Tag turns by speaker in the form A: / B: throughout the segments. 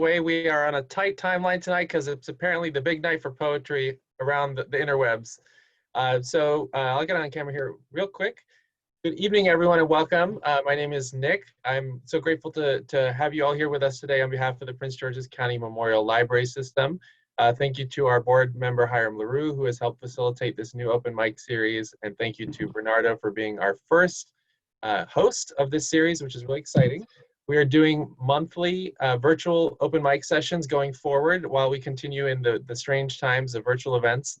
A: way, we are on a tight timeline tonight because it's apparently the big night for poetry around the interwebs. I'll get on camera here real quick. Good evening, everyone, and welcome. My name is Nick. I'm so grateful to have you all here with us today on behalf of the Prince George's County Memorial Library System. Thank you to our board member, Hiram Larew, who has helped facilitate this new open mic series. And thank you to Brenardo for being our first host of this series, which is really exciting. We are doing monthly virtual open mic sessions going forward while we continue in the strange times of virtual events.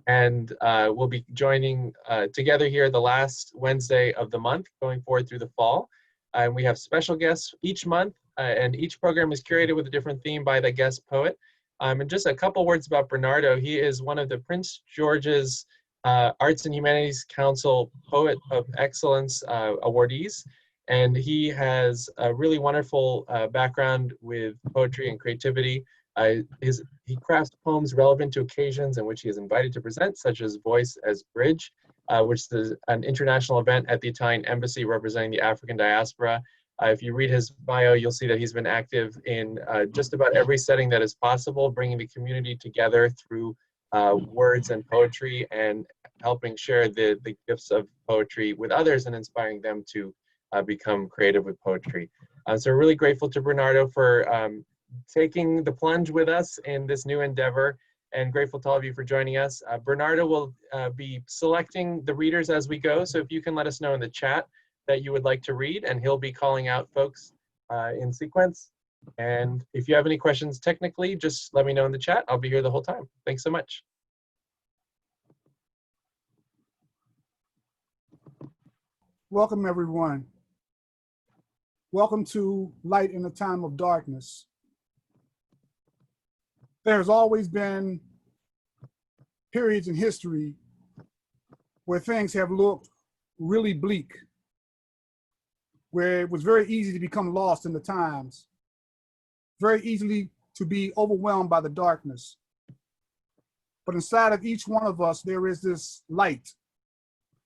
A: And we'll be joining together here the last Wednesday of the month going forward through the fall. And we have special guests each month, and each program is curated with a different theme by the guest poet. And just a couple words about Brenardo. He is one of the Prince George's Arts and Humanities Council Poet of Excellence awardees. And he has a really wonderful background with poetry and creativity. He crafts poems relevant to occasions in which he is invited to present, such as Voice as Bridge, which is an international event at the Italian Embassy representing the African diaspora. If you read his bio, you'll see that he's been active in just about every setting that is possible, bringing the community together through words and poetry and helping share the gifts of poetry with others and inspiring them to become creative with poetry. So we're really grateful to Brenardo for taking the plunge with us in this new endeavor, and grateful to all of you for joining us. Brenardo will be selecting the readers as we go, so if you can let us know in the chat that you would like to read, and he'll be calling out folks in sequence. And if you have any questions technically, just let me know in the chat. I'll be here the whole time. Thanks so much.
B: Welcome, everyone. Welcome to Light in a Time of Darkness. There's always been periods in history where things have looked really bleak, where it was very easy to become lost in the times, very easily to be overwhelmed by the darkness. But inside of each one of us, there is this light,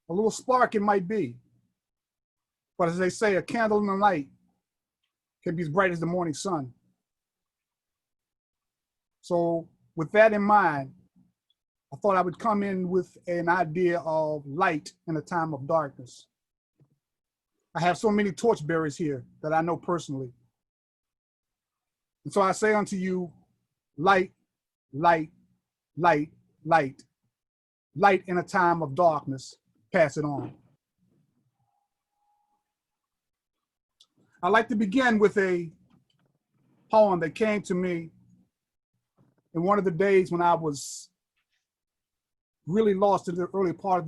B: a little spark it might be. But as they say, a candle in the night can be as bright as the morning sun. So with that in mind, I thought I would come in with an idea of light in a time of darkness. I have so many torchbearers here that I know personally. And so I say unto you, light, light, light, light, light in a time of darkness, pass it on. I'd like to begin with a poem that came to me in one of the days when I was really lost in the early part of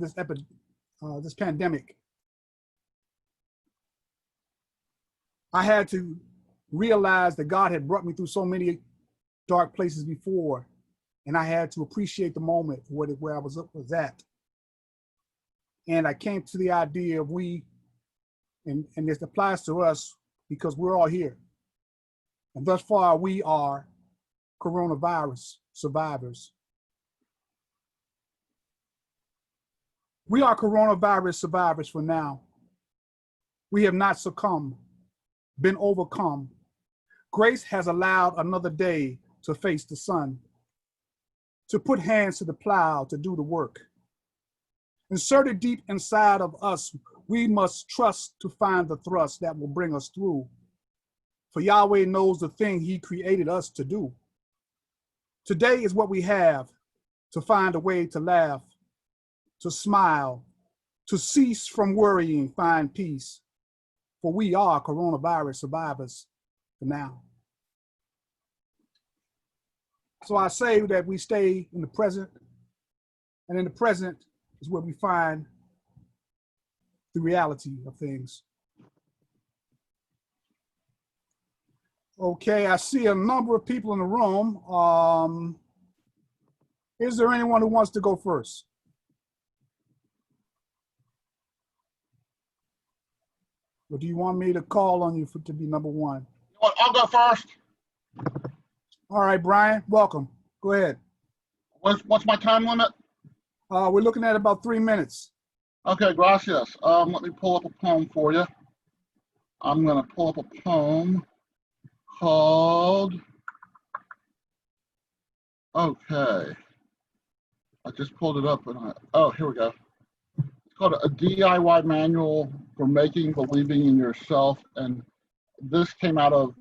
B: this pandemic. I had to realize that God had brought me through so many dark places before, and I had to appreciate the moment for where I was at. And I came to the idea of and this applies to us because we're all here. And thus far, we are coronavirus survivors. We are coronavirus survivors for now. We have not succumbed, been overcome. Grace has allowed another day to face the sun, to put hands to the plow, to do the work. Inserted deep inside of us, we must trust to find the thrust that will bring us through. For Yahweh knows the thing he created us to do. Today is what we have to find a way to laugh, to smile, to cease from worrying, find peace. For we are coronavirus survivors for now. So I say that we stay in the present, and in the present is where we find the reality of things. Okay, I see a number of people in the room. Is there anyone who wants to go first? Or do you want me to call on you to be number one?
C: I'll go first.
B: All right, Brian, welcome. Go ahead.
C: What's my time limit?
B: We're looking at about 3 minutes.
C: Okay, gracias. Let me pull up a poem for you. I'm going to pull up a poem called Okay. I just pulled it up oh, here we go. It's called a DIY manual for making, believing in yourself. And this came out of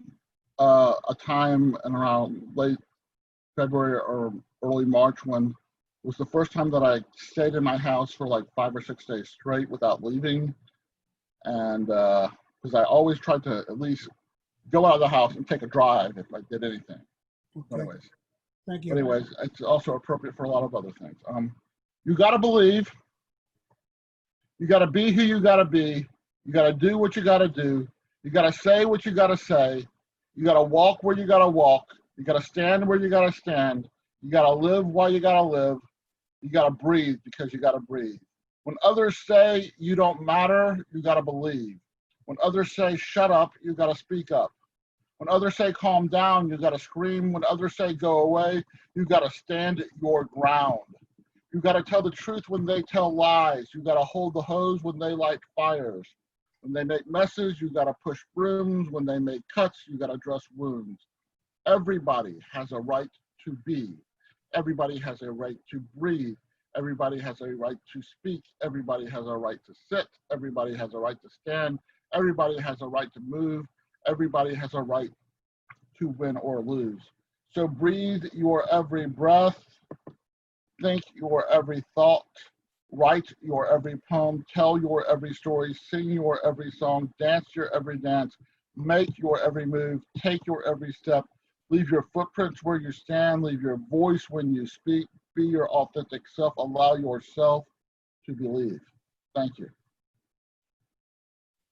C: a time in around late February or early March when it was the first time that I stayed in my house for like 5 or 6 days straight without leaving. And because I always tried to at least go out of the house and take a drive if I did anything.
B: Okay.
C: Anyways.
B: Thank you.
C: But anyways, it's also appropriate for a lot of other things. You got to believe. You got to be who you got to be. You got to do what you got to do. You got to say what you got to say. You got to walk where you got to walk. You got to stand where you got to stand. You got to live while you got to live. You got to breathe because you got to breathe. When others say you don't matter, you got to believe. When others say shut up, you got to speak up. When others say calm down, you got to scream. When others say go away, you got to stand your ground. You got to tell the truth when they tell lies. You got to hold the hose when they light fires. When they make messes, you got to push brooms. When they make cuts, you got to dress wounds. Everybody has a right to be. Everybody has a right to breathe. Everybody has a right to speak. Everybody has a right to sit. Everybody has a right to stand. Everybody has a right to move. Everybody has a right to win or lose. So breathe your every breath. Think your every thought. Write your every poem. Tell your every story. Sing your every song. Dance your every dance. Make your every move. Take your every step. Leave your footprints where you stand. Leave your voice when you speak. Be your authentic self. Allow yourself to believe. Thank you.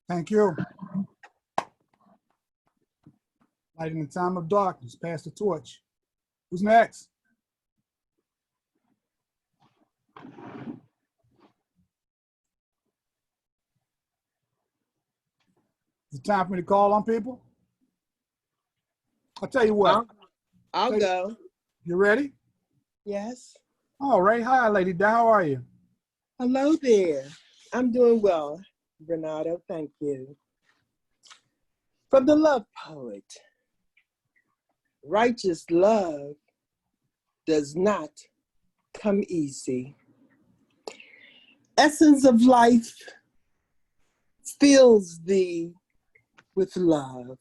B: Thank you. Light in the time of darkness, pass the torch. Who's next? Is it time for me to call on people? I'll tell you what.
D: I'll go.
B: You ready?
D: Yes.
B: All right. Hi, Lady Di. How are you?
D: Hello there. I'm doing well, Brenardo. Thank you. From the love poet, righteous love does not come easy. Essence of life fills thee with love,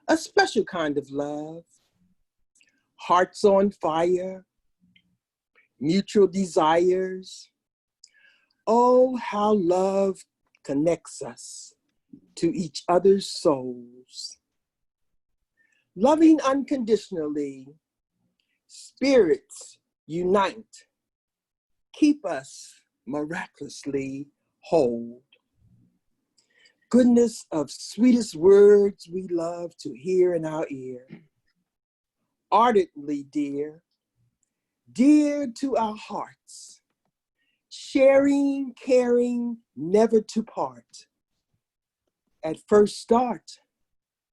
D: a special kind of love, hearts on fire, mutual desires. Oh, how love connects us to each other's souls. Loving unconditionally, spirits unite, keep us miraculously whole. Goodness of sweetest words we love to hear in our ear. Ardently dear, dear to our hearts, sharing, caring, never to part. At first start,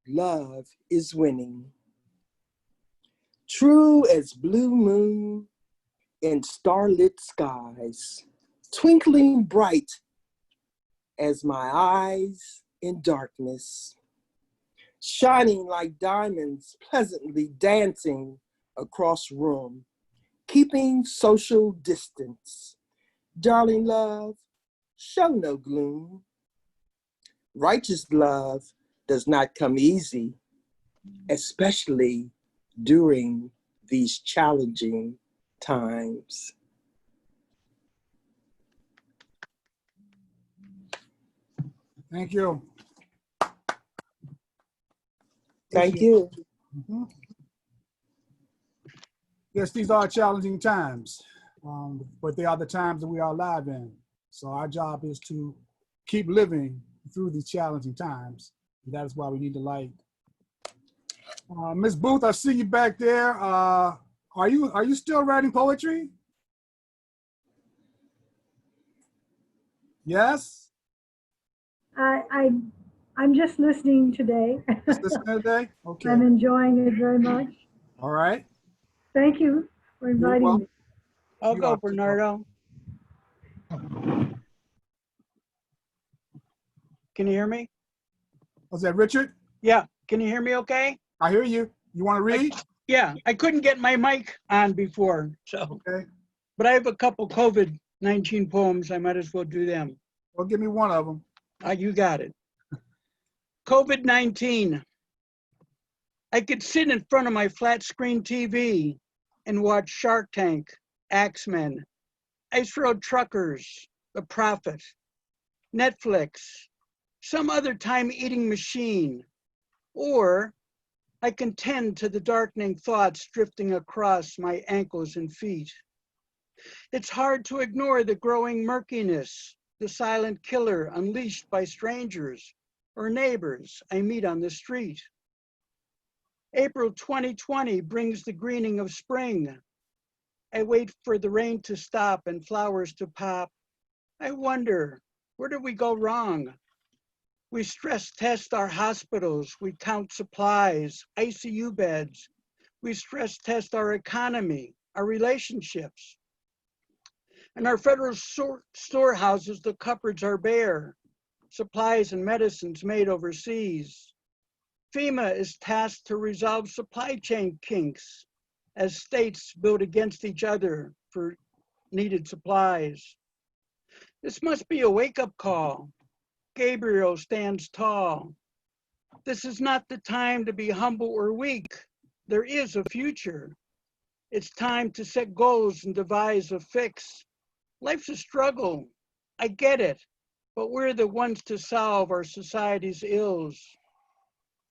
D: love is winning. True as blue moon in starlit skies, twinkling bright as my eyes in darkness, shining like diamonds, pleasantly dancing across room, keeping social distance. Darling love, show no gloom. Righteous love does not come easy, especially during these challenging times.
B: Thank you.
D: Thank you.
B: Mm-hmm. Yes, these are challenging times, but they are the times that we are alive in. So our job is to keep living through these challenging times. And that is why we need the light. Ms. Booth, I see you back there. Are you still writing poetry? Yes?
E: I'm just listening today.
B: Just listening today? Okay.
E: I'm enjoying it very much.
B: All right.
E: Thank you for inviting me.
F: I'll go, Bernardo. Can you hear me?
B: Was that Richard?
F: Yeah. Can you hear me okay?
B: I hear you. You want to read?
F: Yeah, I couldn't get my mic on before, so.
B: Okay.
F: But I have a couple COVID-19 poems. I might as well do them.
B: Well, give me one of them.
F: You got it. COVID-19. I could sit in front of my flat screen TV and watch Shark Tank, Axemen, Ice Road Truckers, The Prophet, Netflix, some other time-eating machine, or I can tend to the darkening thoughts drifting across my ankles and feet. It's hard to ignore the growing murkiness, the silent killer unleashed by strangers or neighbors I meet on the street. April 2020 brings the greening of spring. I wait for the rain to stop and flowers to pop. I wonder, where did we go wrong? We stress test our hospitals, we count supplies, ICU beds. We stress test our economy, our relationships. In our federal storehouses, the cupboards are bare, supplies and medicines made overseas. FEMA is tasked to resolve supply chain kinks as states build against each other for needed supplies. This must be a wake-up call. Gabriel stands tall. This is not the time to be humble or weak. There is a future. It's time to set goals and devise a fix. Life's a struggle. I get it, but we're the ones to solve our society's ills.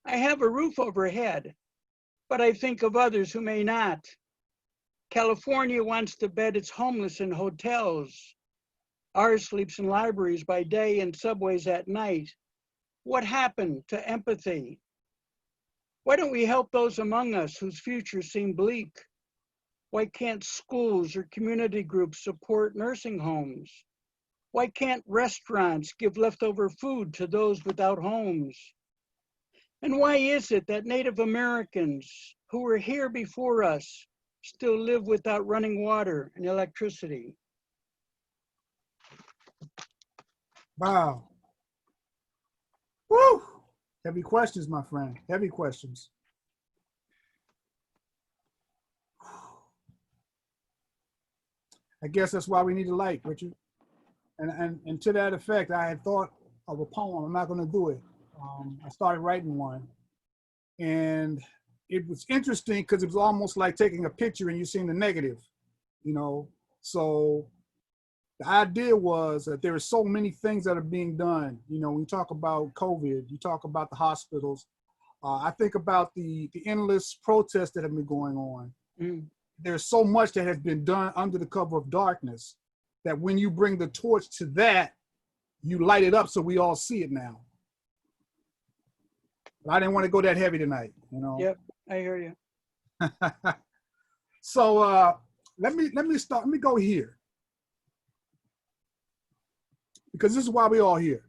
F: I have a roof overhead, but I think of others who may not. California wants to bed its homeless in hotels. Ours sleeps in libraries by day and subways at night. What happened to empathy? Why don't we help those among us whose futures seem bleak? Why can't schools or community groups support nursing homes? Why can't restaurants give leftover food to those without homes? And why is it that Native Americans who were here before us still live without running water and electricity?
B: Wow. Woo! Heavy questions, my friend. Heavy questions. I guess that's why we need a light, Richard. And to that effect, I had thought of a poem. I'm not going to do it. I started writing one, and it was interesting because it was almost like taking a picture and you're seeing the negative, you know. So the idea was that there are so many things that are being done. You know, when you talk about COVID, you talk about the hospitals. I think about the endless protests that have been going on. There's so much that has been done under the cover of darkness that when you bring the torch to that, you light it up so we all see it now. But I didn't want to go that heavy tonight, you know.
F: Yep, I hear you.
B: So let me go here, because this is why we're all here.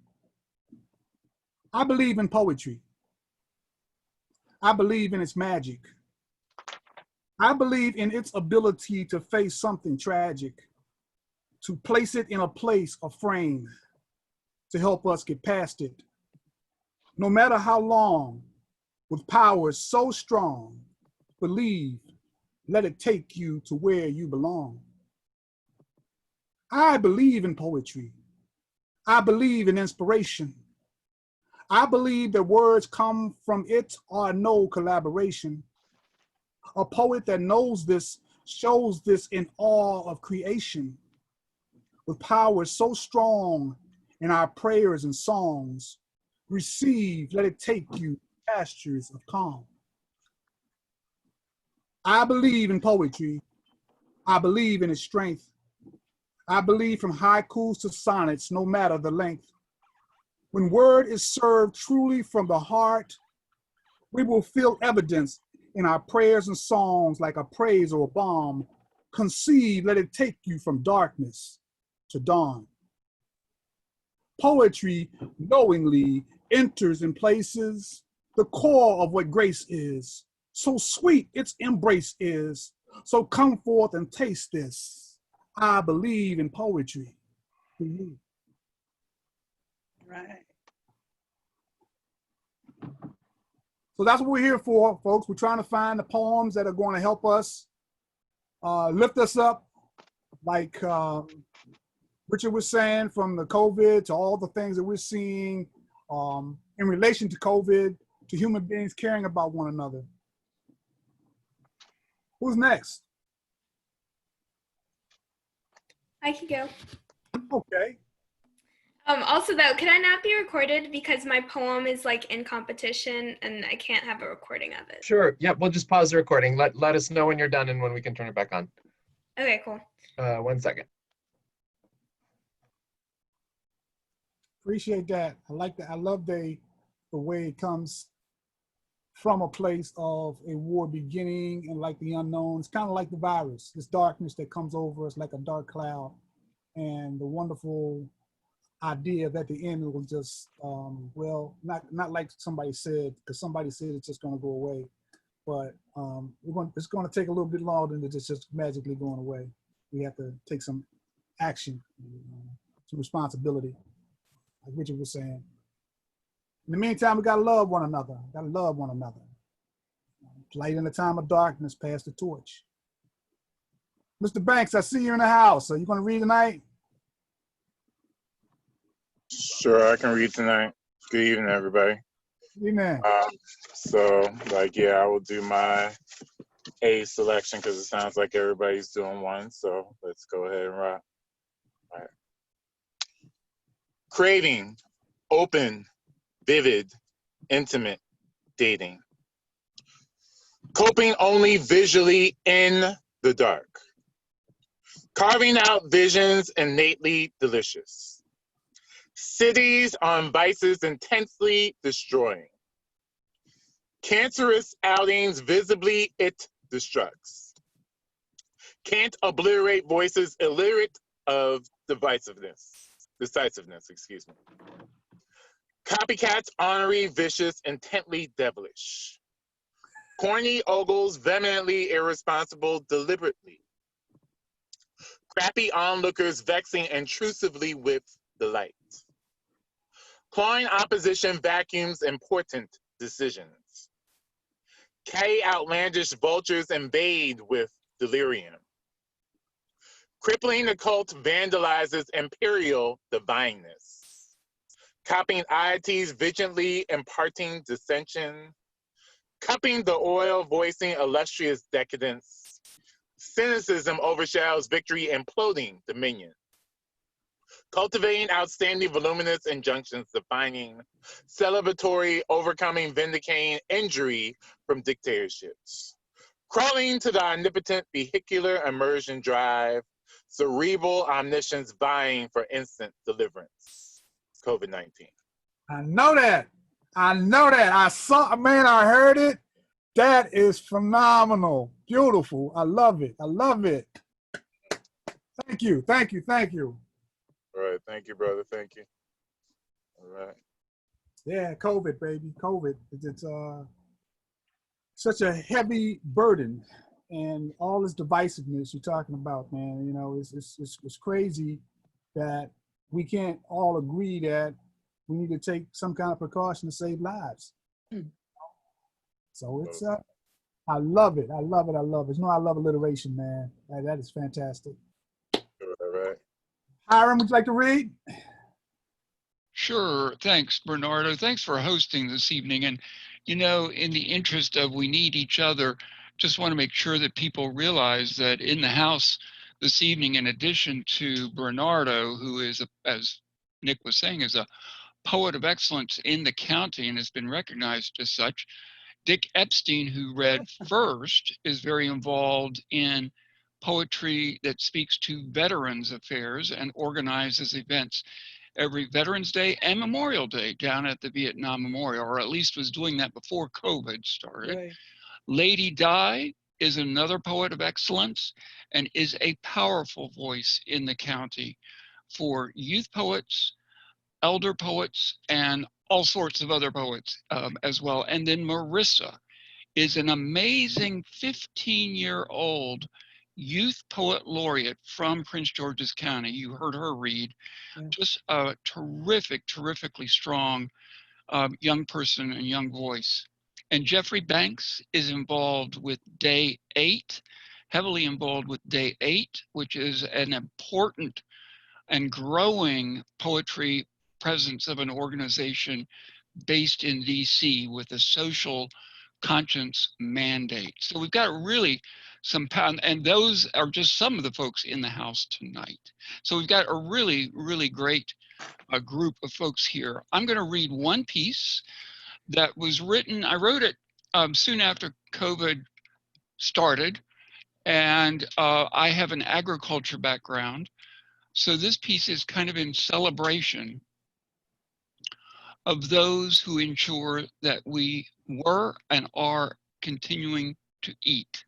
B: I believe in poetry. I believe in its magic. I believe in its ability to face something tragic, to place it in a place, a frame, to help us get past it. No matter how long, with powers so strong, believe, let it take you to where you belong. I believe in poetry. I believe in inspiration. I believe that words come from it or no collaboration. A poet that knows this shows this in awe of creation. With powers so strong in our prayers and songs, receive, let it take you pastures of calm. I believe in poetry. I believe in its strength. I believe from haikus to sonnets, no matter the length. When word is served truly from the heart, we will feel evidence in our prayers and songs like a praise or a balm. Conceive, let it take you from darkness to dawn. Poetry knowingly enters in places the core of what grace is. So sweet its embrace is. So come forth and taste this. I believe in poetry.
F: Right.
B: So that's what we're here for, folks. We're trying to find the poems that are going to help us lift us up, like Richard was saying, from the COVID to all the things that we're seeing in relation to COVID, to human beings caring about one another. Who's next?
G: I can go.
B: Okay.
G: Also though, could I not be recorded because my poem is like in competition and I can't have a recording of it?
A: Sure. Yeah, we'll just pause the recording. Let us know when you're done and when we can turn it back on.
G: Okay, cool.
A: 1 second.
B: Appreciate that. I like that. I love the way it comes from a place of a war beginning and like the unknown. It's kind of like the virus, this darkness that comes over us like a dark cloud, and the wonderful idea that the end will just, well, not like somebody said, because somebody said it's just going to go away, but it's going to take a little bit longer than it's just magically going away. We have to take some action, some responsibility, like Richard was saying. In the meantime, we got to love one another. Got to love one another. Light in the time of darkness, pass the torch. Mr. Banks, I see you in the house. Are you going to read tonight?
H: Sure, I can read tonight. Good evening, everybody.
B: Amen.
H: I will do my A selection because it sounds like everybody's doing one. So let's go ahead and rock. All right. Craving, open, vivid, intimate, dating. Coping only visually in the dark. Carving out visions innately delicious. Cities on vices intensely destroying. Cancerous outings visibly it destructs. Can't obliterate voices illiterate of decisiveness, excuse me. Copycats ornery, vicious, intently devilish. Corny ogles, vehemently irresponsible, deliberately. Crappy onlookers vexing intrusively with delight. Clawing opposition vacuums important decisions. K outlandish vultures invade with delirium. Crippling occult vandalizes imperial divineness. Copying oddities vigilantly imparting dissension. Cupping the oil voicing illustrious decadence. Cynicism overshadows victory imploding dominion. Cultivating outstanding voluminous injunctions defining celebratory overcoming vindicating injury from dictatorships. Crawling to the omnipotent vehicular immersion drive, cerebral omniscience vying for instant deliverance. COVID-19.
B: I know that. I know that. I heard it. That is phenomenal. Beautiful. I love it. I love it. Thank you. Thank you. Thank you.
H: All right. Thank you, brother. Thank you. All right.
B: Yeah, COVID, baby. COVID. It's such a heavy burden, and all this divisiveness you're talking about, man. You know, it's crazy that we can't all agree that we need to take some kind of precaution to save lives. So it's I love it. I love it. I love it. You know, I love alliteration, man. That is fantastic.
H: All right.
B: Hiram, would you like to read?
I: Sure. Thanks, Bernardo. Thanks for hosting this evening. And, you know, in the interest of we need each other, just want to make sure that people realize that in the house this evening, in addition to Bernardo, who is, as Nick was saying, is a poet of excellence in the county and has been recognized as such, Dick Epstein, who read first, is very involved in poetry that speaks to veterans affairs and organizes events every Veterans Day and Memorial Day down at the Vietnam Memorial, or at least was doing that before COVID started. Right. Lady Di is another poet of excellence and is a powerful voice in the county for youth poets, elder poets, and all sorts of other poets as well. And then Marissa is an amazing 15-year-old youth poet laureate from Prince George's County. You heard her read. Yeah. Just a terrifically strong young person and young voice. And Jeffrey Banks is involved with Day 8, heavily involved with Day 8, which is an important and growing poetry presence of an organization based in DC with a social conscience mandate. So we've got really some power, and those are just some of the folks in the house tonight. So we've got a really, really great group of folks here. I'm going to read one piece that was written, I wrote it soon after COVID started, and I have an agriculture background. So this piece is kind of in celebration of those who ensure that we were and are continuing to eat,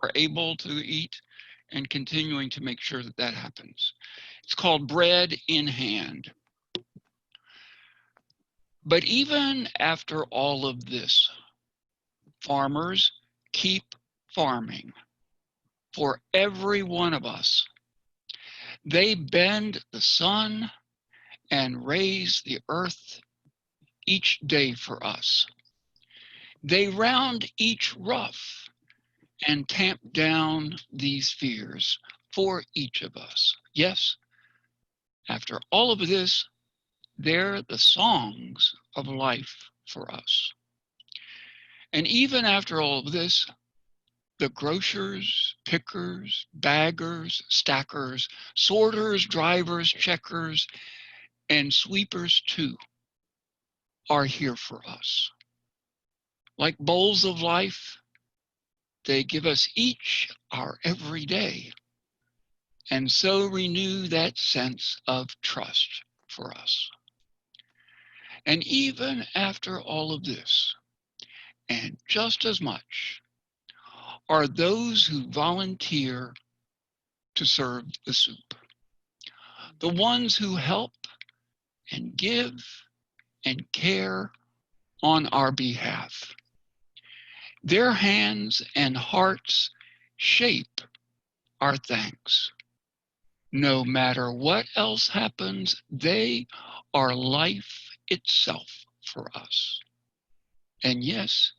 I: are able to eat, and continuing to make sure that that happens. It's called Bread in Hand. But even after all of this, farmers keep farming for every one of us. They bend the sun and raise the earth each day for us. They round each rough and tamp down these fears for each of us. Yes, after all of this, they're the songs of life for us. And even after all of this, the grocers, pickers, baggers, stackers, sorters, drivers, checkers, and sweepers too are here for us. Like bowls of life, they give us each our everyday, and so renew that sense of trust for us. And even after all of this, and just as much, are those who volunteer to serve the soup. The ones who help and give and care on our behalf. Their hands and hearts shape our thanks. No matter what else happens, they are life itself for us. And yes,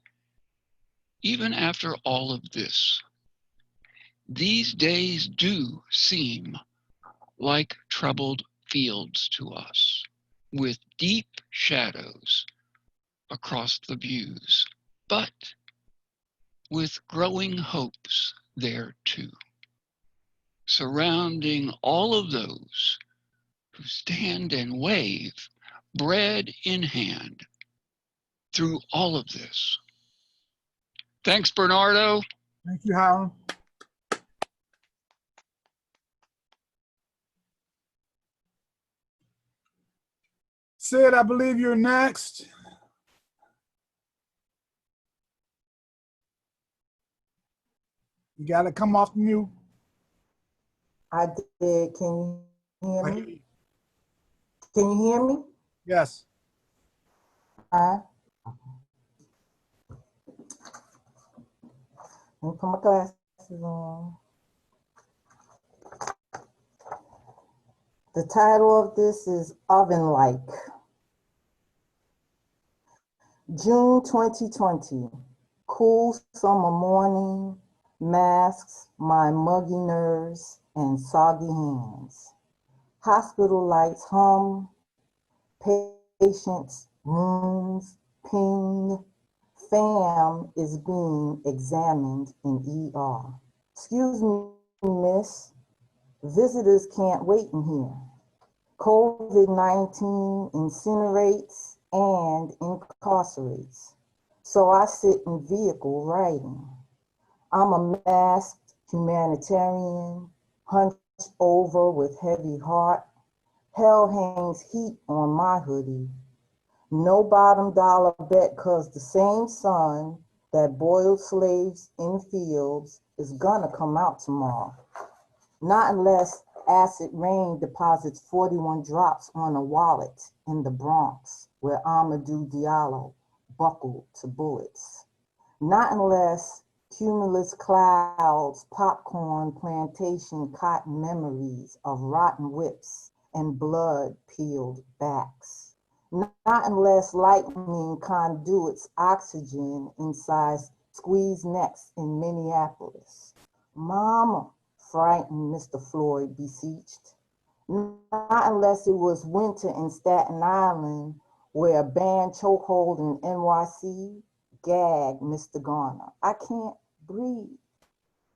I: even after all of this, these days do seem like troubled fields to us, with deep shadows across the views, but with growing hopes there too, surrounding all of those who stand and wave, bread in hand, through all of this. Thanks, Bernardo.
B: Thank you, Hiram. Sid, I believe you're next. You got to come off mute.
J: I did. Can you hear
B: I
J: me?
B: hear you.
J: Can you hear me?
B: Yes.
J: Let me put my glasses on. The title of this is Oven-like. June 2020, cool summer morning, masks my muggy nerves and soggy hands. Hospital lights hum, patients, rooms, ping. Fam is being examined in ER. Excuse me, miss. Visitors can't wait in here. COVID-19 incinerates and incarcerates. So I sit in vehicle writing. I'm a masked humanitarian, hunched over with heavy heart. Hell hangs heat on my hoodie. No bottom dollar bet, cause the same sun that boiled slaves in fields is gonna come out tomorrow. Not unless acid rain deposits 41 drops on a wallet in the Bronx where Amadou Diallo buckled to bullets. Not unless cumulus clouds, popcorn plantation cotton memories of rotten whips and blood peeled backs. not unless lightning conduits oxygen inside squeeze necks in Minneapolis. Mama, frightened Mr. Floyd beseeched. Not unless it was winter in Staten Island, where a band chokehold in NYC gagged Mr. Garner. I can't breathe.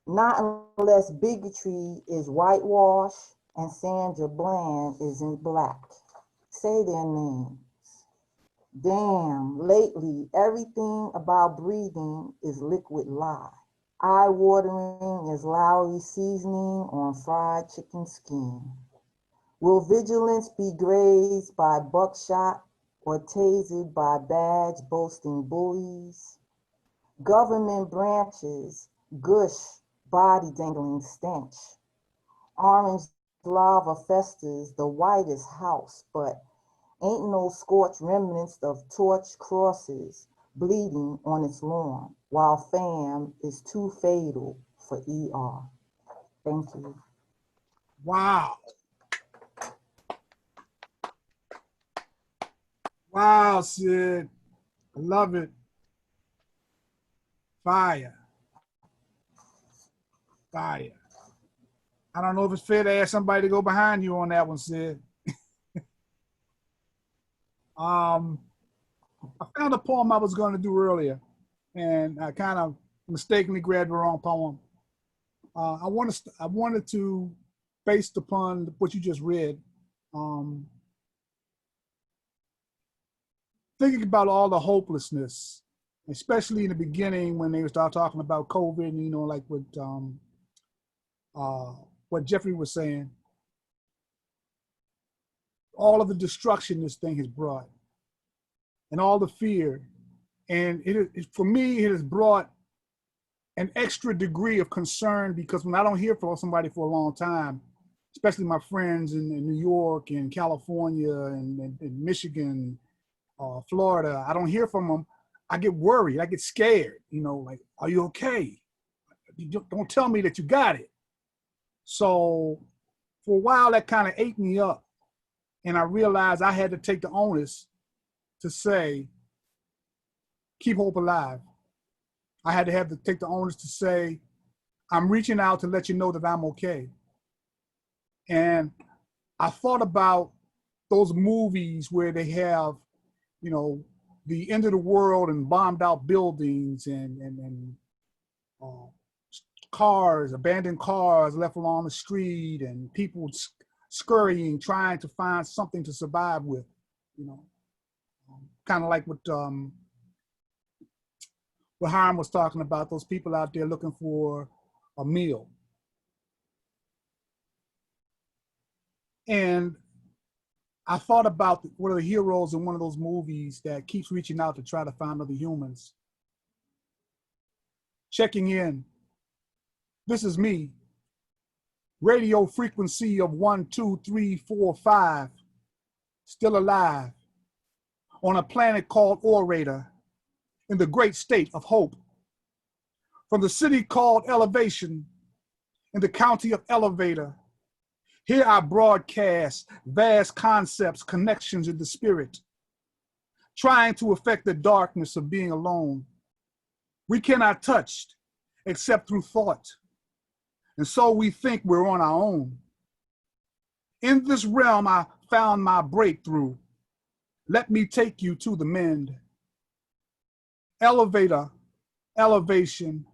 J: Not unless bigotry is whitewashed and Sandra Bland is in black. Say their names. Damn, lately everything about breathing is liquid lie. Eye-watering as Lowry seasoning on fried chicken skin. Will vigilance be grazed by buckshot or tasered by badge boasting bullies? Government branches gush body dangling stench. Orange lava festers the whitest house, but ain't no scorched remnants of torch crosses bleeding on its lawn, while fam is too fatal for ER. Thank you.
B: Wow. Wow, Sid. I love it. Fire. Fire. I don't know if it's fair to ask somebody to go behind you on that one, Sid. I found a poem I was going to do earlier, and I kind of mistakenly grabbed the wrong poem. I wanted to, based upon what you just read, thinking about all the hopelessness, especially in the beginning when they start talking about COVID, and, you know, like what Jeffrey was saying, all of the destruction this thing has brought, and all the fear. And for me, it has brought an extra degree of concern, because when I don't hear from somebody for a long time, especially my friends in New York and California and Michigan, Florida, I don't hear from them, I get worried, I get scared, you know, like, are you okay? Don't tell me that you got it. So for a while, that kind of ate me up. And I realized I had to take the onus to say, keep hope alive. I had to take the onus to say, I'm reaching out to let you know that I'm okay. And I thought about those movies where they have, you know, the end of the world and bombed out buildings and cars, abandoned cars left along the street, and people scurrying, trying to find something to survive with, you know, kind of like what Hiram was talking about, those people out there looking for a meal. And I thought about one of the heroes in one of those movies that keeps reaching out to try to find other humans. Checking in. This is me. Radio frequency of 1, 2, 3, 4, 5. Still alive. On a planet called Orator. In the great state of hope. From the city called Elevation. In the county of Elevator. Here I broadcast vast concepts, connections in the spirit, trying to affect the darkness of being alone. We cannot touch except through thought, and so we think we're on our own. In this realm, I found my breakthrough. Let me take you to the mend. Elevator, elevation,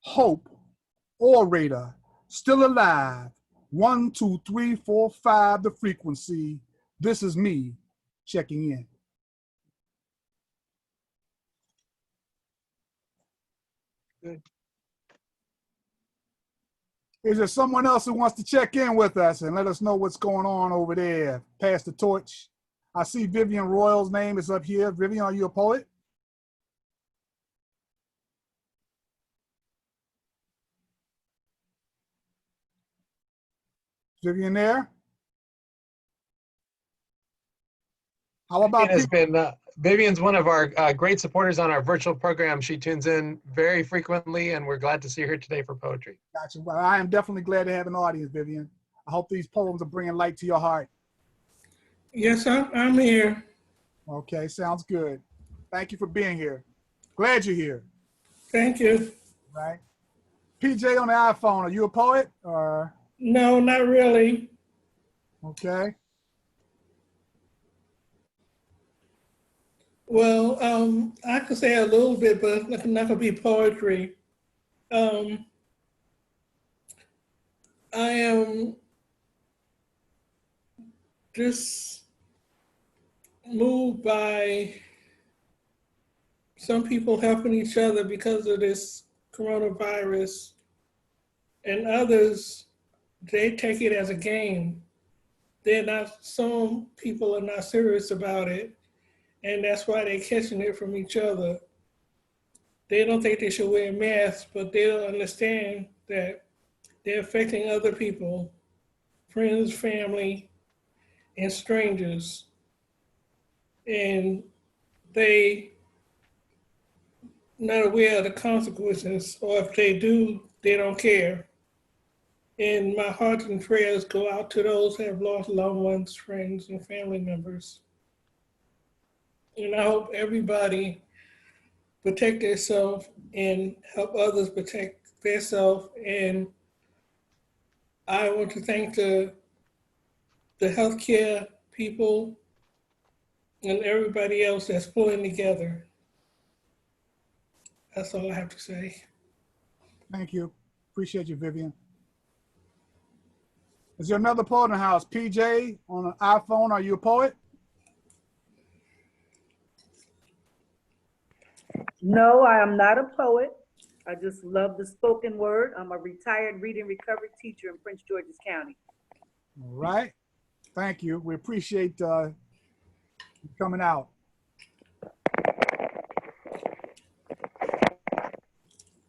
B: hope, orator, still alive. 1, 2, 3, 4, 5, the frequency. This is me checking in.
A: Good.
B: Is there someone else who wants to check in with us and let us know what's going on over there? Pass the torch. I see Vivian Royal's name is up here. Vivian, are you a poet? Vivian there? How about
A: Vivian's one of our great supporters on our virtual program. She tunes in very frequently, and we're glad to see her today for poetry.
B: Gotcha. Well, I am definitely glad to have an audience, Vivian. I hope these poems are bringing light to your heart.
K: Yes, I'm here.
B: Okay, sounds good. Thank you for being here. Glad you're here.
K: Thank you.
B: Right. PJ on the iPhone, are you a poet or?
K: No, not really.
B: Okay.
K: Well, I could say a little bit, but it's not gonna be poetry. I am just moved by some people helping each other because of this coronavirus, and others, they take it as a game. Some people are not serious about it, and that's why they're catching it from each other. They don't think they should wear masks, but they don't understand that they're affecting other people, friends, family, and strangers. And they not aware of the consequences, or if they do, they don't care. And my heart and prayers go out to those who have lost loved ones, friends, and family members. And I hope everybody protect themselves and help others protect themselves. And I want to thank the healthcare people and everybody else that's pulling together. That's all I have to say.
B: Thank you. Appreciate you, Vivian. Is there another poet in the house? PJ on an iPhone, are you a poet?
L: No, I am not a poet. I just love the spoken word. I'm a retired reading recovery teacher in Prince George's County.
B: All right. Thank you. We appreciate you coming out.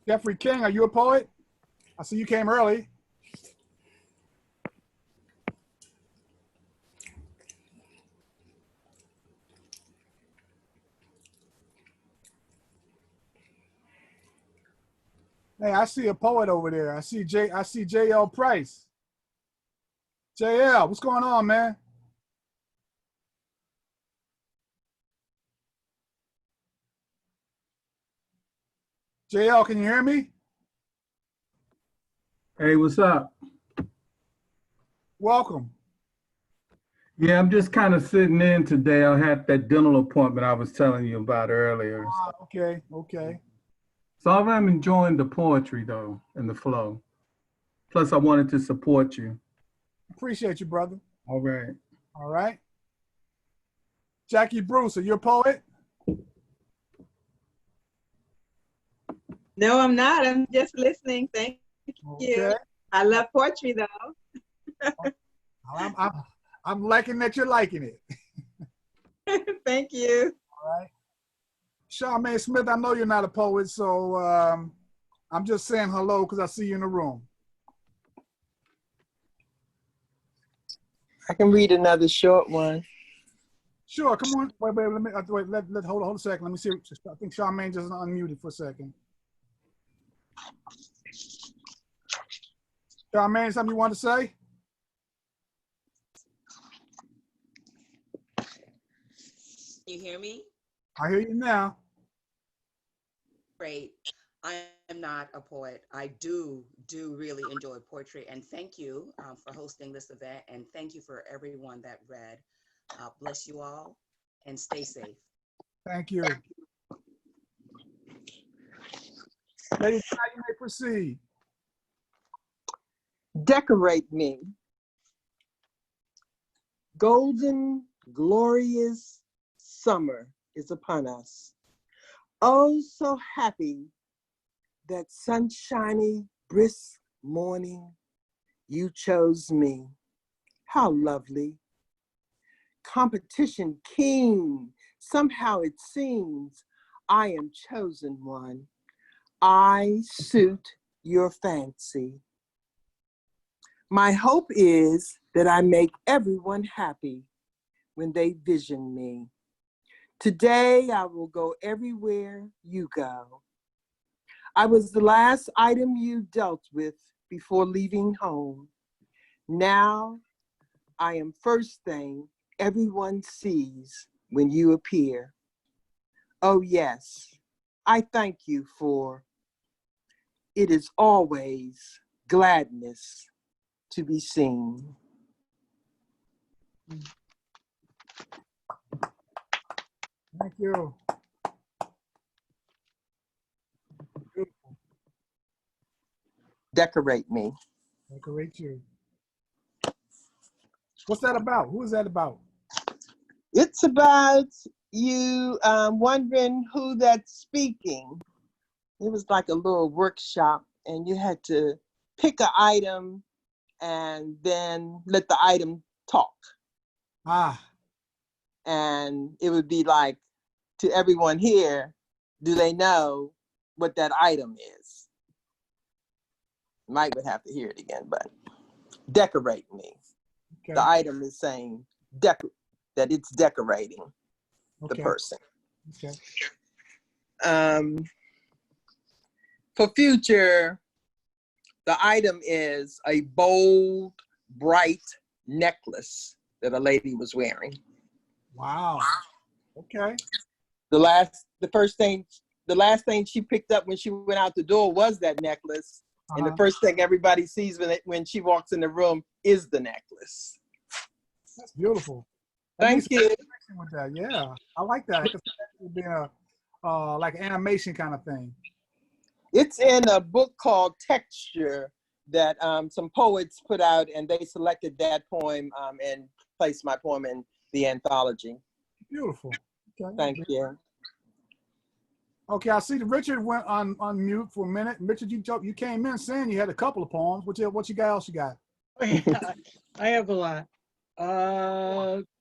B: Jeffrey King, are you a poet? I see you came early. Hey, I see a poet over there. I see JL Price. JL, what's going on, man? JL, can you hear me?
M: Hey, what's up?
B: Welcome.
M: Yeah, I'm just kind of sitting in today. I had that dental appointment I was telling you about earlier.
B: Okay, okay.
M: So I'm enjoying the poetry though and the flow. Plus I wanted to support you.
B: Appreciate you, brother.
M: All right.
B: All right. Jackie Bruce, are you a poet?
N: No, I'm not. I'm just listening. Thank you.
B: Okay.
N: I love poetry though.
B: I'm liking that you're liking it.
N: Thank you.
B: All right. Charmaine Smith, I know you're not a poet, so I'm just saying hello because I see you in the room.
D: I can read another short one.
B: Sure, come on. Wait, let me hold a second. Let me see. I think Charmaine just unmuted for a second. Charmaine, something you want to say?
O: You hear me?
B: I hear you now.
O: Great. I am not a poet. I do really enjoy poetry, and thank you for hosting this event, and thank you for everyone that read. Bless you all, and stay safe.
B: Thank you. Ladies, you may proceed.
D: Decorate me. Golden, glorious summer is upon us. Oh, so happy that sunshiny, brisk morning, you chose me. How lovely. Competition keen, somehow it seems I am chosen one. I suit your fancy. My hope is that I make everyone happy when they vision me. Today I will go everywhere you go. I was the last item you dealt with before leaving home. Now I am first thing everyone sees when you appear. Oh yes, I thank you for it is always gladness to be seen.
B: Thank you.
D: Decorate me.
B: Decorate you. What's that about? Who is that about?
D: It's about you wondering who that's speaking. It was like a little workshop, and you had to pick an item and then let the item talk.
B: Ah.
D: And it would be like, to everyone here, do they know what that item is? Might would have to hear it again, but decorate me.
B: Okay.
D: The item is saying that it's decorating the person.
B: Okay.
D: For future, the item is a bold, bright necklace that a lady was wearing.
B: Wow. Okay.
D: The last thing she picked up when she went out the door was that necklace. And the first thing everybody sees when she walks in the room is the necklace.
B: That's beautiful.
D: Thank you.
B: With that. Yeah, I like that. It could be a like an animation kind of thing.
D: It's in a book called Texture that some poets put out, and they selected that poem and placed my poem in the anthology.
B: Beautiful. Okay.
D: Thank you.
B: Okay, I see that Richard went on mute for a minute. Richard, you came in saying you had a couple of poems. What you got else you got?
F: I have a lot.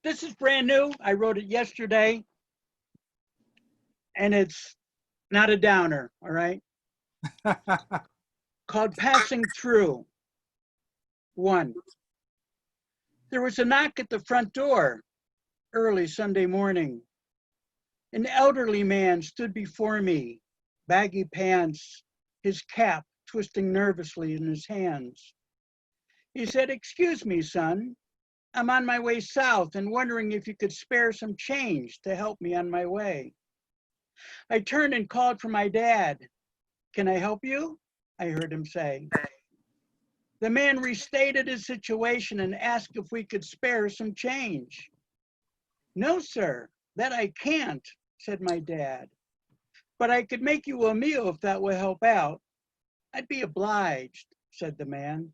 F: This is brand new. I wrote it yesterday. And it's not a downer, all right? Called Passing Through. 1. There was a knock at the front door early Sunday morning. An elderly man stood before me, baggy pants, his cap twisting nervously in his hands. He said, "Excuse me, son. I'm on my way south and wondering if you could spare some change to help me on my way." I turned and called for my dad. "Can I help you?" I heard him say. The man restated his situation and asked if we could spare some change. "No, sir, that I can't," said my dad. "But I could make you a meal if that will help out." "I'd be obliged," said the man.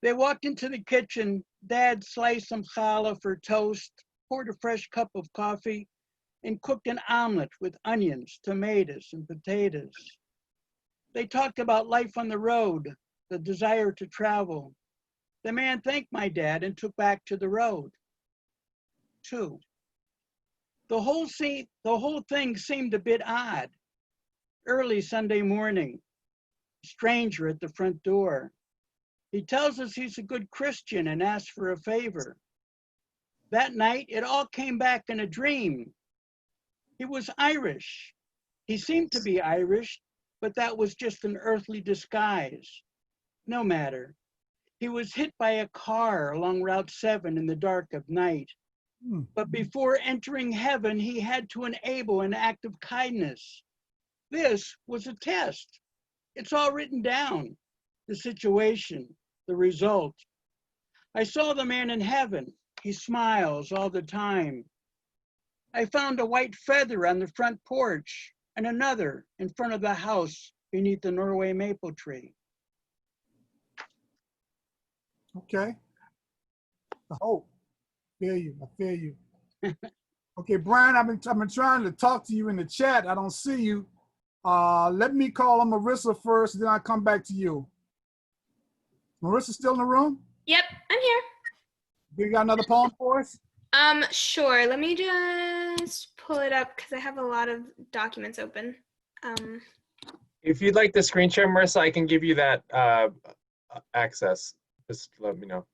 F: They walked into the kitchen. Dad sliced some challah for toast, poured a fresh cup of coffee, and cooked an omelet with onions, tomatoes, and potatoes. They talked about life on the road, the desire to travel. The man thanked my dad and took back to the road. 2. The whole thing seemed a bit odd. Early Sunday morning, stranger at the front door. He tells us he's a good Christian and asks for a favor. That night, it all came back in a dream. He was Irish. He seemed to be Irish, but that was just an earthly disguise. No matter. He was hit by a car along Route 7 in the dark of night. But before entering heaven, he had to enable an act of kindness. This was a test. It's all written down. The situation, the result. I saw the man in heaven. He smiles all the time. I found a white feather on the front porch and another in front of the house beneath the Norway maple tree.
B: Okay. I hope. I feel you. Okay, Brian, I've been trying to talk to you in the chat. I don't see you. Let me call on Marissa first, then I'll come back to you. Marissa still in the room?
G: Yep, I'm here.
B: You got another poem for us?
G: Sure. Let me just pull it up because I have a lot of documents open.
A: If you'd like the screen share, Marissa, I can give you that access. Just let me know.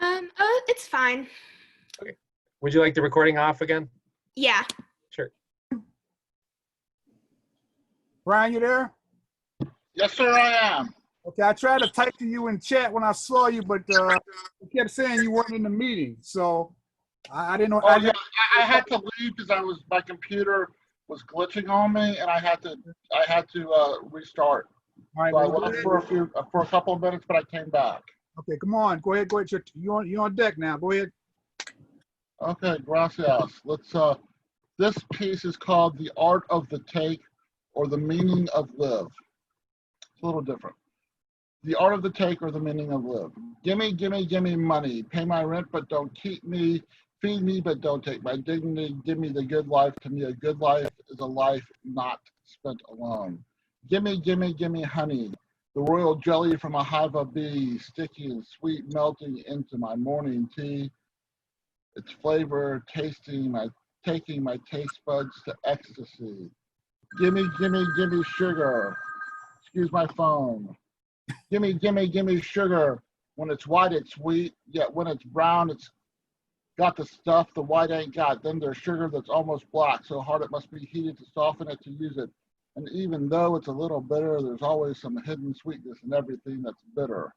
G: Oh, it's fine.
A: Okay. Would you like the recording off again?
G: Yeah.
A: Sure.
B: Brian, you there?
C: Yes, sir, I am.
B: Okay, I tried to type to you in chat when I saw you, but you kept saying you weren't in the meeting. So I didn't know.
C: Oh yeah, I had to leave because my computer was glitching on me, and I had to restart.
B: All right,
C: So I
B: well,
C: left for a couple of minutes, but I came back.
B: okay, come on, go ahead. You're on deck now. Go ahead.
C: Okay, gracias. Let's. This piece is called "The Art of the Take" or "The Meaning of Live." It's a little different. The art of the take or the meaning of live. Gimme, gimme, gimme money. Pay my rent, but don't keep me. Feed me, but don't take my dignity. Give me the good life. To me, a good life is a life not spent alone. Gimme, gimme, gimme honey. The royal jelly from a hive of bees, sticky and sweet, melting into my morning tea. Its flavor, taking my taste buds to ecstasy. Gimme, gimme, gimme sugar. Excuse my phone. Gimme, gimme, gimme sugar. When it's white, it's sweet. Yet when it's brown, it's got the stuff the white ain't got. Then there's sugar that's almost black, so hard it must be heated to soften it to use it. And even though it's a little bitter, there's always some hidden sweetness in everything that's bitter.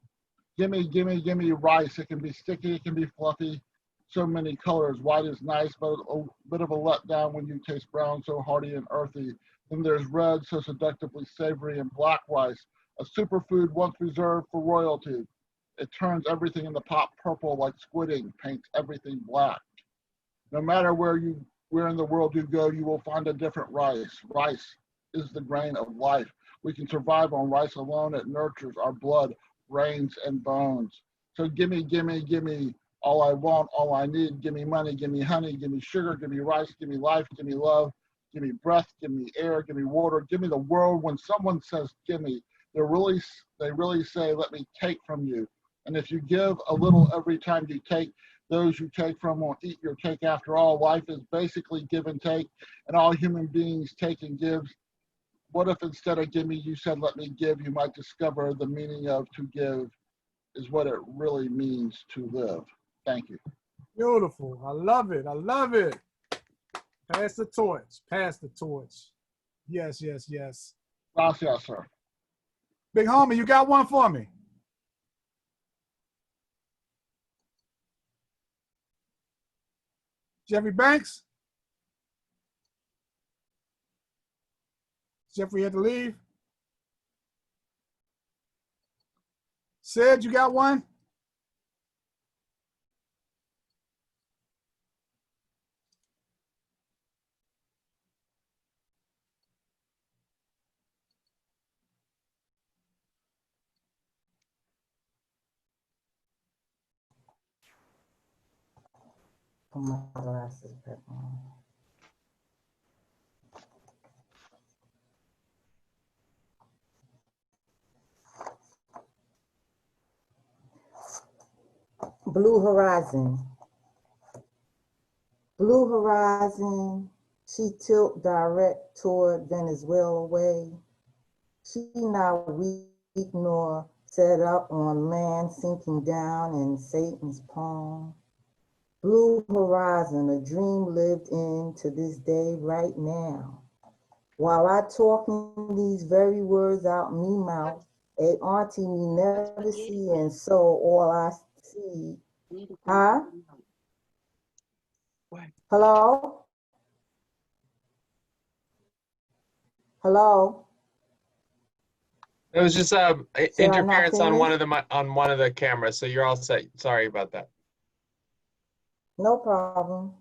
C: Gimme, gimme, gimme rice. It can be sticky, it can be fluffy. So many colors. White is nice, but a bit of a letdown when you taste brown, so hearty and earthy. Then there's red, so seductively savory, and black rice, a superfood once reserved for royalty. It turns everything in the pot purple like squidding, paints everything black. No matter where in the world you go, you will find a different rice. Rice is the grain of life. We can survive on rice alone. It nurtures our blood, brains, and bones. So gimme, gimme, gimme all I want, all I need. Gimme money, gimme honey, gimme sugar, gimme rice, gimme life, gimme love, gimme breath, gimme air, gimme water, gimme the world. When someone says gimme, they really say, let me take from you. And if you give a little every time you take, those you take from won't eat your cake. After all, life is basically give and take, and all human beings take and give. What if instead of gimme, you said, let me give? You might discover the meaning of to give is what it really means to live. Thank you.
B: Beautiful. I love it. I love it. Pass the torch. Pass the torch. Yes, yes, yes.
C: Gracias, sir.
B: Big homie, you got one for me? Jeffrey Banks? Jeffrey had to leave. Sid, you got one?
J: Put my glasses back on. Blue Horizon. Blue Horizon, she tilt direct toward Venezuela way. She not weak nor set up on land sinking down in Satan's palm. Blue Horizon, a dream lived in to this day right now. While I talking these very words out me mouth, a auntie me never see, and so all I see. Huh? Hello? Hello?
A: It was just interference on one of the cameras, so you're all set. Sorry about that.
J: No problem.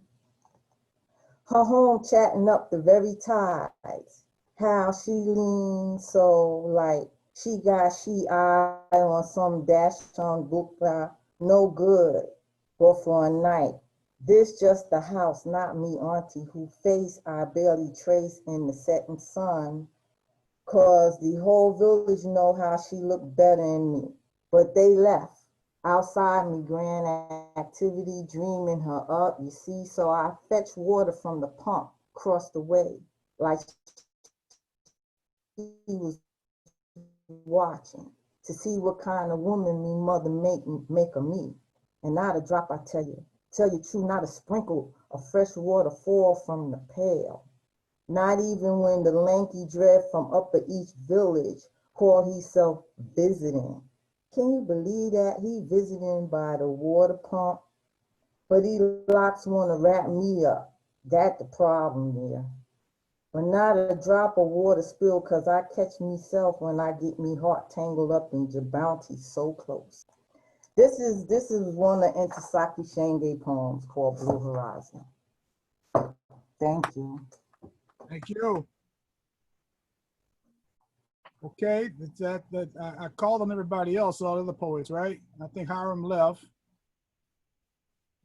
J: Her home chatting up the very tides. How she leans so like she got she eye on some dash on book no good, but for a night. This just the house, not me, auntie, who face I barely trace in the setting sun. Cause the whole village know how she looked better than me. But they left. Outside me, grand activity, dreaming her up, you see. So I fetch water from the pump across the way. Like she was watching to see what kind of woman me mother make of me. And not a drop, I tell you true, not a sprinkle of fresh water fall from the pail. Not even when the lanky dread from Upper East Village called himself visiting. Can you believe that? He visiting by the water pump. but these locks want to wrap me up. That's the problem there. But not a drop of water spill, cause I catch myself when I get me heart tangled up in your bounty so close. This is one of Ntozake Shange poems called Blue Horizon. Thank you.
B: Thank you. Okay, I called on everybody else, all the other poets, right? I think Hiram left.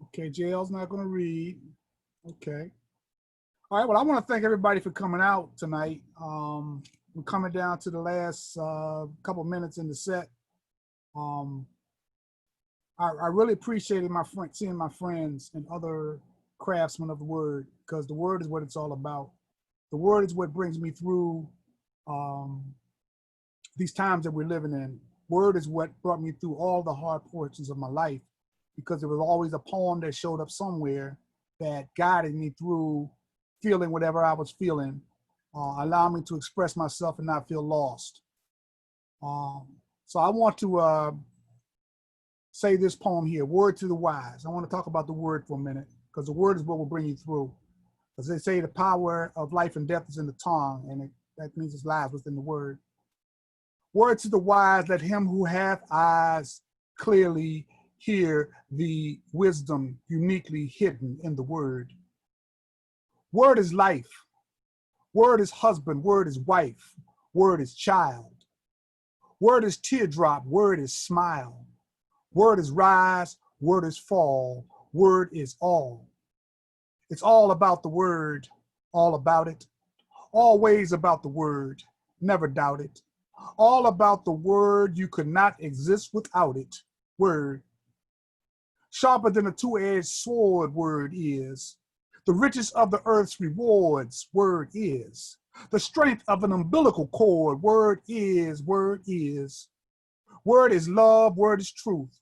B: Okay, JL's not going to read. Okay. All right, well, I want to thank everybody for coming out tonight. We're coming down to the last couple minutes in the set. I really appreciated seeing my friends and other craftsmen of the word, because the word is what it's all about. The word is what brings me through these times that we're living in. Word is what brought me through all the hard portions of my life, because there was always a poem that showed up somewhere that guided me through feeling whatever I was feeling, allowed me to express myself and not feel lost. So I want to say this poem here, Word to the Wise. I want to talk about the word for a minute, because the word is what will bring you through. As they say, the power of life and death is in the tongue, and that means it lies within the word. Word to the wise, let him who hath eyes clearly hear the wisdom uniquely hidden in the word. Word is life. Word is husband. Word is wife. Word is child. Word is teardrop. Word is smile. Word is rise. Word is fall. Word is all. It's all about the word, all about it. Always about the word, never doubt it. All about the word, you could not exist without it. Word. Sharper than a two-edged sword, word is. The richest of the earth's rewards, word is. The strength of an umbilical cord, word is, word is. Word is love, word is truth.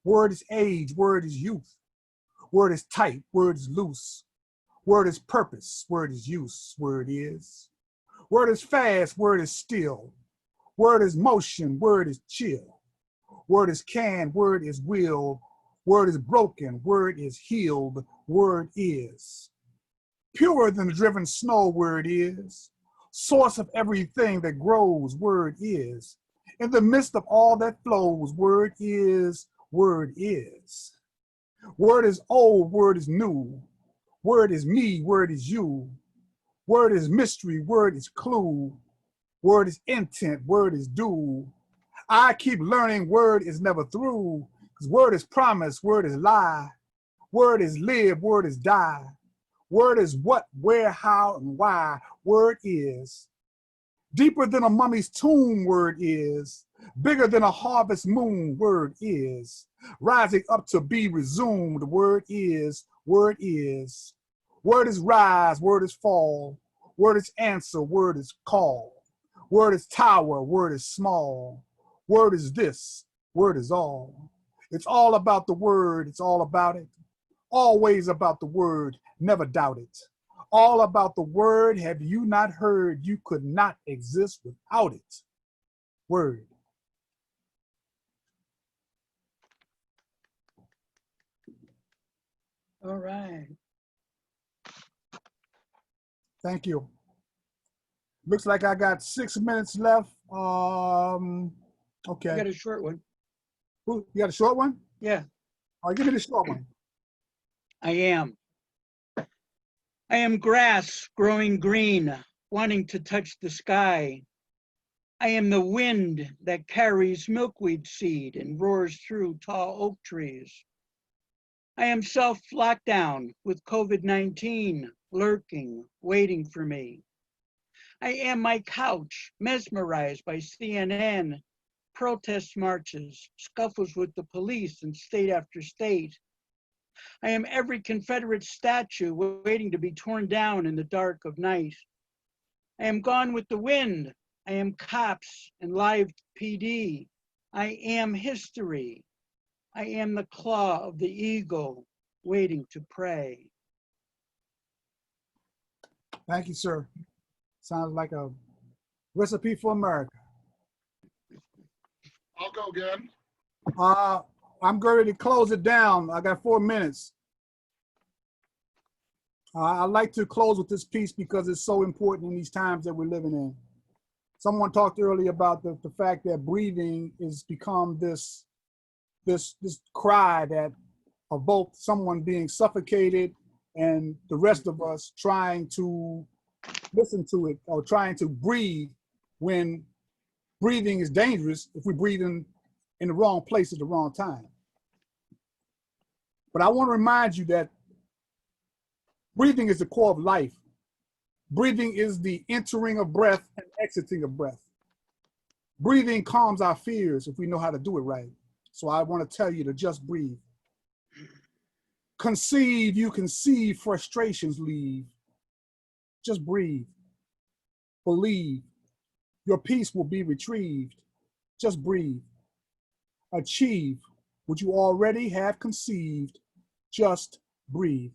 B: Word is age, word is youth. Word is tight, word is loose. Word is purpose, word is use, word is. Word is fast, word is still. Word is motion, word is chill. Word is can, word is will. Word is broken, word is healed, word is. Purer than the driven snow, word is. Source of everything that grows, word is. In the midst of all that flows, word is, word is. Word is old, word is new. Word is me, word is you. Word is mystery, word is clue. Word is intent, word is due. I keep learning, word is never through. Because word is promise, word is lie. Word is live, word is die. Word is what, where, how, and why. Word is. Deeper than a mummy's tomb, word is. Bigger than a harvest moon, word is. Rising up to be resumed, word is, word is. Word is rise, word is fall. Word is answer, word is call. Word is tower, word is small. Word is this, word is all. It's all about the word, it's all about it. Always about the word, never doubt it. All about the word, have you not heard? You could not exist without it. Word.
F: All right.
B: Thank you. Looks like I got 6 minutes left. Okay.
F: I got a short one.
B: Ooh, you got a short one?
F: Yeah.
B: All right, give me the short one.
F: I am grass growing green, wanting to touch the sky. I am the wind that carries milkweed seed and roars through tall oak trees. I am self-lockdown with COVID-19 lurking, waiting for me. I am my couch, mesmerized by CNN, protest marches, scuffles with the police in state after state. I am every Confederate statue waiting to be torn down in the dark of night. I am gone with the wind. I am cops and live PD. I am history. I am the claw of the eagle waiting to prey.
B: Thank you, sir. Sounds like a recipe for America.
C: I'll go again.
B: I'm going to close it down. I got 4 minutes. I'd like to close with this piece because it's so important in these times that we're living in. Someone talked earlier about the fact that breathing has become this cry that of both someone being suffocated and the rest of us trying to listen to it or trying to breathe when breathing is dangerous if we breathe in the wrong place at the wrong time. But I want to remind you that breathing is the core of life. Breathing is the entering of breath and exiting of breath. Breathing calms our fears if we know how to do it right. So I want to tell you to just breathe. Conceive, you conceive, frustrations leave. Just breathe. Believe, your peace will be retrieved. Just breathe. Achieve what you already have conceived. Just breathe.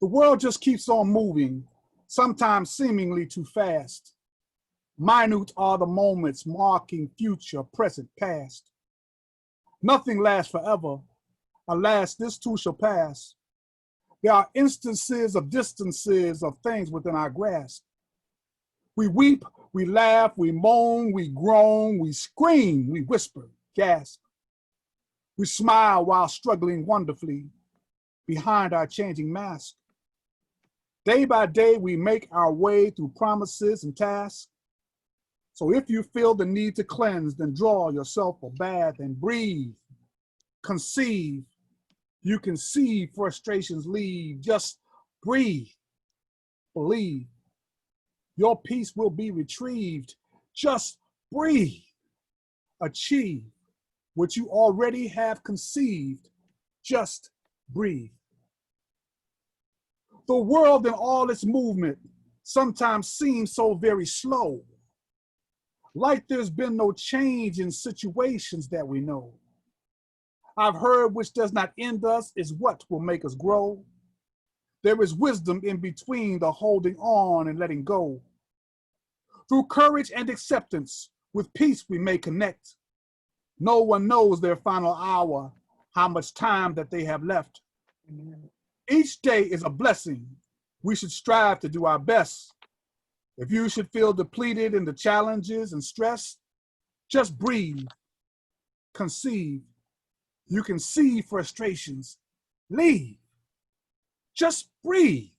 B: The world just keeps on moving, sometimes seemingly too fast. Minute are the moments marking future, present, past. Nothing lasts forever. Alas, this too shall pass. There are instances of distances of things within our grasp. We weep, we laugh, we moan, we groan, we scream, we whisper, gasp. We smile while struggling wonderfully behind our changing mask. Day by day, we make our way through promises and tasks. So if you feel the need to cleanse, then draw yourself a bath and breathe. Conceive. You can see frustrations leave. Just breathe. Believe. Your peace will be retrieved. Just breathe. Achieve what you already have conceived. Just breathe. The world and all its movement sometimes seems so very slow, like there's been no change in situations that we know. I've heard which does not end us is what will make us grow. There is wisdom in between the holding on and letting go. Through courage and acceptance, with peace we may connect. No one knows their final hour, how much time that they have left. Each day is a blessing. We should strive to do our best. If you should feel depleted in the challenges and stress, just breathe, conceive. You can see frustrations, leave. Just breathe,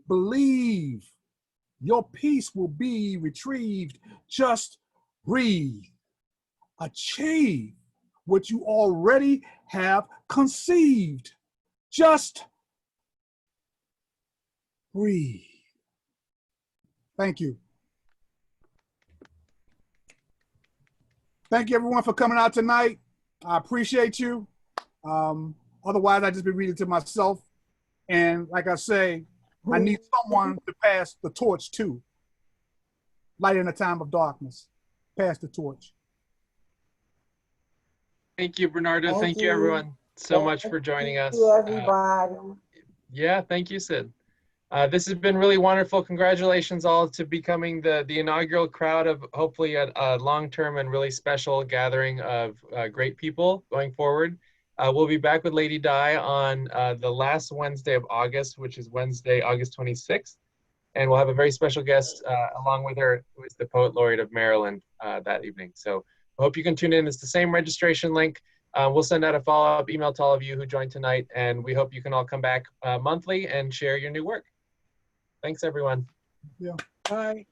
B: believe. Your peace will be retrieved. Just breathe. Achieve what you already have conceived. Just breathe. Thank you. Thank you everyone for coming out tonight. I appreciate you. Otherwise, I'd just be reading to myself. And like I say, I need someone to pass the torch to. Light in a time of darkness. Pass the torch.
A: Thank you, Bernardo. Thank you, everyone, so much for joining us.
J: Thank you, everybody.
A: Yeah, thank you, Sid. This has been really wonderful. Congratulations all to becoming the inaugural crowd of hopefully a long-term and really special gathering of great people going forward. We'll be back with Lady Di on the last Wednesday of August, which is Wednesday, August 26th. And we'll have a very special guest along with her, who is the Poet Laureate of Maryland that evening. So I hope you can tune in. It's the same registration link. We'll send out a follow-up email to all of you who joined tonight, and we hope you can all come back monthly and share your new work. Thanks, everyone.
B: Yeah.
F: Bye.